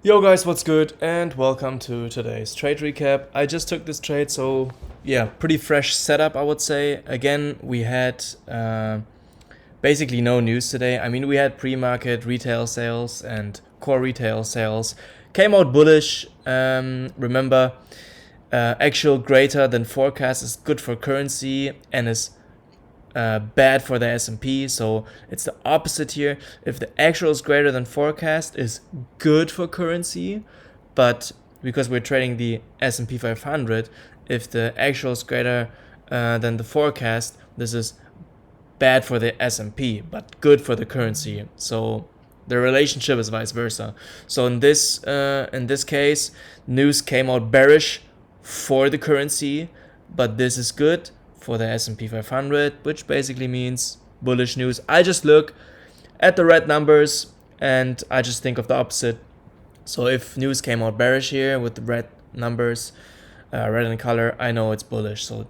Yo guys, what's good? And welcome to today's trade recap. I just took this trade, so yeah, pretty fresh setup, I would say. Again, we had basically no news today. I mean, we had pre-market retail sales and core retail sales. Came out bullish. Remember, actual greater than forecast is good for currency and is bad for the S&P. So it's the opposite here. If the actual is greater than forecast, is good for currency, but because we're trading the S&P 500, if the actual is greater than the forecast, this is bad for the S&P, but good for the currency. So the relationship is vice versa. So in this case, news came out bearish for the currency, but this is good for the S&P 500, which basically means bullish news. I just look at the red numbers and I just think of the opposite. So if news came out bearish here with the red numbers, red in color, I know it's bullish. So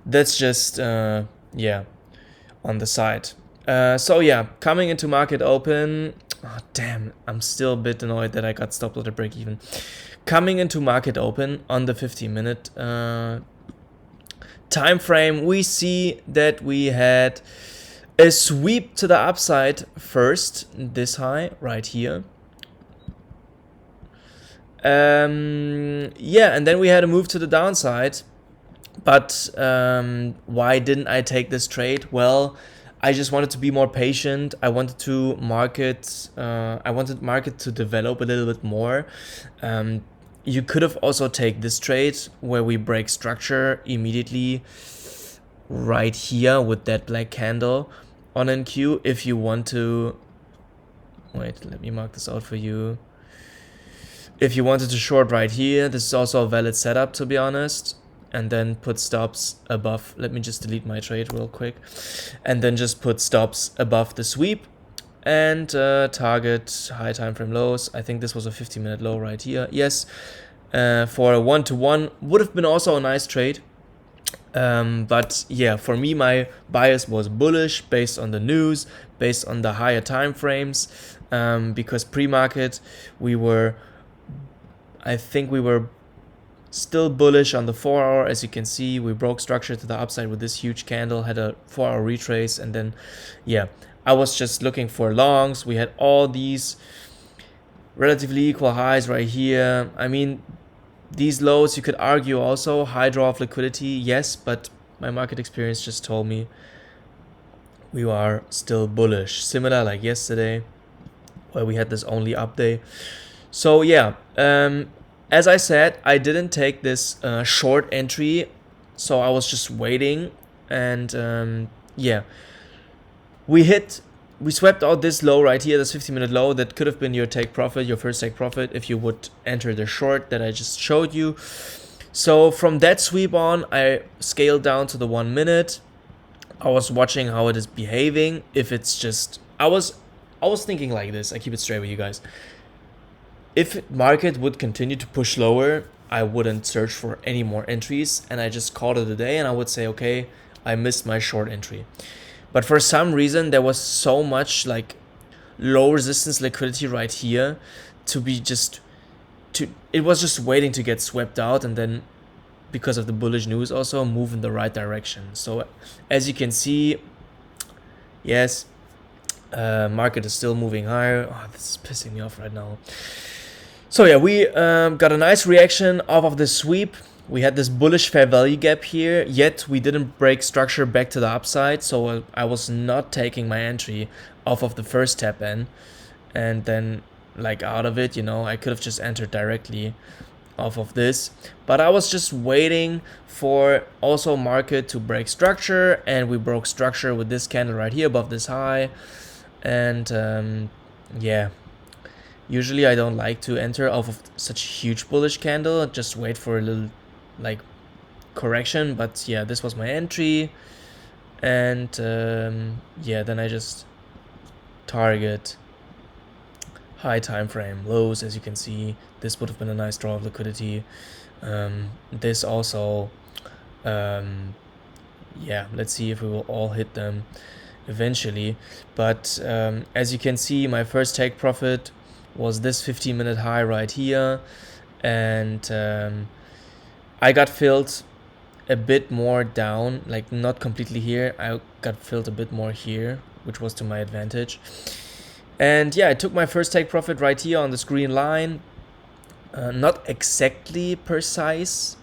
that's just yeah, on the side. So yeah, coming into market open. Oh, damn, I'm still a bit annoyed that I got stopped at a break even. Coming into market open on the 15-minute time frame, we see that we had a sweep to the upside first, this high right here. Yeah, and then we had a move to the downside. But why didn't I take this trade? Well, I just wanted to be more patient. I wanted market to develop a little bit more. You could have also taken this trade where we break structure immediately right here with that black candle on NQ if you want to. Wait, let me mark this out for you. If you wanted to short right here, this is also a valid setup, to be honest. And then put stops above. Let me just delete my trade real quick. And then just put stops above the sweep and target high time frame lows. I think this was a 50-minute low right here. Yes, for a 1-to-1 would have been also a nice trade. But yeah, for me, my bias was bullish based on the news, based on the higher time frames, because pre-market I think we were still bullish on the 4-hour. As you can see, we broke structure to the upside with this huge candle, had a 4-hour retrace, and then yeah, I was just looking for longs. We had all these relatively equal highs right here. I mean, these lows, you could argue also high draw of liquidity, yes, but my market experience just told me we are still bullish, similar like yesterday where we had this only up day. So yeah, as I said, I didn't take this short entry, so I was just waiting, and yeah, we swept out this low right here, this 50-minute low that could have been your take profit, your first take profit if you would enter the short that I just showed you. So from that sweep on, I scaled down to the 1 minute. I was watching how it is behaving. If it's just, I was thinking like this. I keep it straight with you guys. If market would continue to push lower, I wouldn't search for any more entries and I just called it a day and I would say, okay, I missed my short entry. But for some reason, there was so much like low resistance liquidity right here it was just waiting to get swept out and then because of the bullish news also move in the right direction. So as you can see, yes, market is still moving higher. Oh, this is pissing me off right now. So yeah, we got a nice reaction off of this sweep. We had this bullish fair value gap here, yet we didn't break structure back to the upside. So I was not taking my entry off of the first tap in and then like out of it, I could have just entered directly off of this. But I was just waiting for also market to break structure, and we broke structure with this candle right here above this high. And yeah. Usually I don't like to enter off of such a huge bullish candle, just wait for a little like correction, but yeah, this was my entry, and yeah, then I just target high time frame lows. As you can see, this would have been a nice draw of liquidity. This also, yeah, let's see if we will all hit them eventually. But as you can see, my first take profit was this 15-minute high right here, and I got filled a bit more down, like not completely here. I got filled a bit more here, which was to my advantage. And yeah, I took my first take profit right here on this green line. Not exactly precise,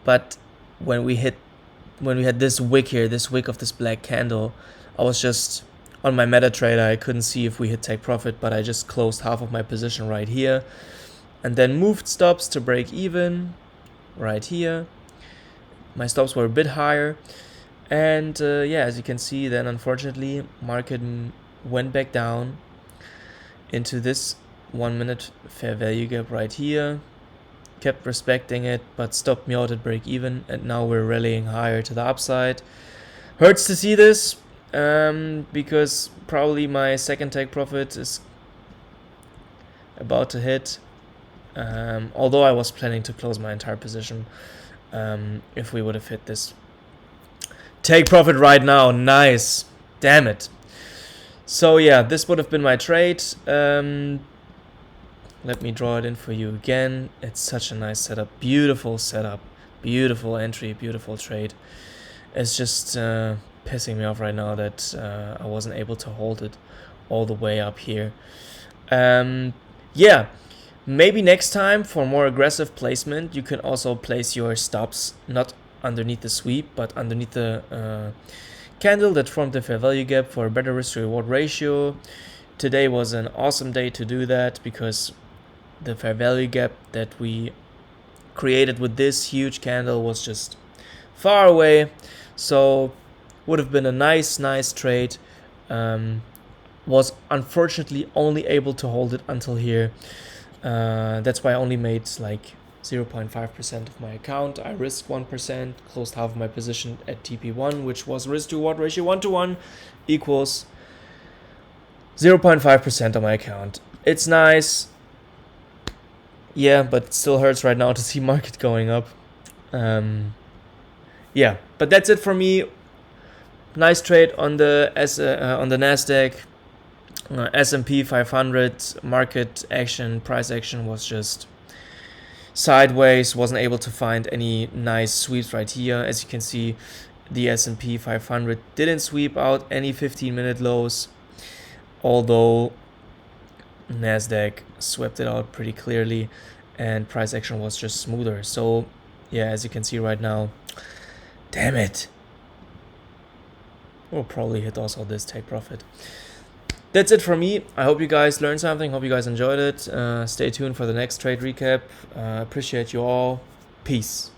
but when we had this wick here, this wick of this black candle, I was just on my MetaTrader. I couldn't see if we hit take profit, but I just closed half of my position right here, and then moved stops to break even right here. My stops were a bit higher, and yeah, as you can see, then unfortunately market went back down into this 1 minute fair value gap right here, kept respecting it, but stopped me out at break even, and now we're rallying higher to the upside. Hurts to see this, because probably my second take profit is about to hit, although I was planning to close my entire position if we would have hit this take profit right now. Nice, damn it. So yeah, this would have been my trade. Let me draw it in for you again. It's such a nice setup, beautiful setup, beautiful entry, beautiful trade. It's just pissing me off right now that I wasn't able to hold it all the way up here. Yeah, maybe next time for more aggressive placement, you can also place your stops not underneath the sweep, but underneath the candle that formed the fair value gap for a better risk to reward ratio. Today was an awesome day to do that because the fair value gap that we created with this huge candle was just far away, so would have been a nice trade. Was unfortunately only able to hold it until here. That's why I only made like 0.5% of my account. I risked 1%, closed half of my position at TP1, which was risk to reward ratio 1-to-1 equals 0.5% of my account. It's nice. Yeah, but it still hurts right now to see market going up. Yeah, but that's it for me. Nice trade on the Nasdaq. S&P 500 market action, price action was just sideways. Wasn't able to find any nice sweeps right here. As you can see, the S&P 500 didn't sweep out any 15-minute lows, although Nasdaq swept it out pretty clearly, and price action was just smoother. So yeah, as you can see right now, damn it, we'll probably hit also this take profit. That's it for me. I hope you guys learned something. Hope you guys enjoyed it. Stay tuned for the next trade recap. Appreciate you all. Peace.